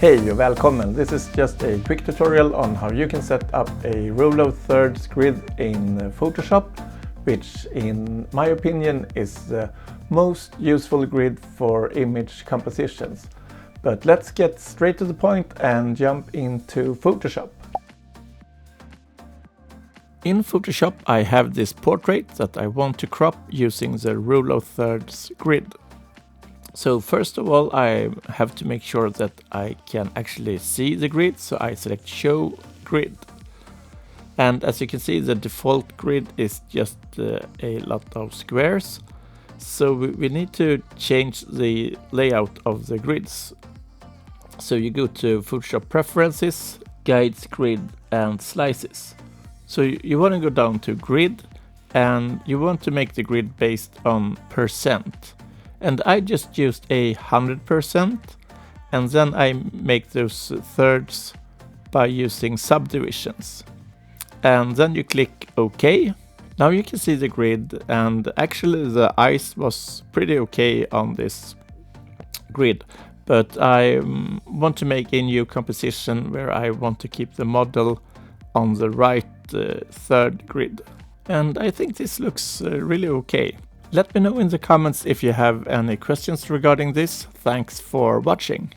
Hej och välkommen! This is just a quick tutorial on how you can set up a rule of thirds grid in Photoshop, which in my opinion is the most useful grid for image compositions. But let's get straight to the point and jump into Photoshop. In Photoshop I have this portrait that I want to crop using the rule of thirds grid. So first of all I have to make sure that I can actually see the grid, so I select Show Grid. And as you can see, the default grid is just a lot of squares. So we need to change the layout of the grids. So you go to Photoshop Preferences, Guides, Grid and Slices. So you want to go down to Grid and you want to make the grid based on percent. And I just used 100%, and then I make those thirds by using Subdivisions. And then you click OK. Now you can see the grid, and actually the ice was pretty okay on this grid. But I want to make a new composition where I want to keep the model on the right third grid. And I think this looks really okay. Let me know in the comments if you have any questions regarding this. Thanks for watching.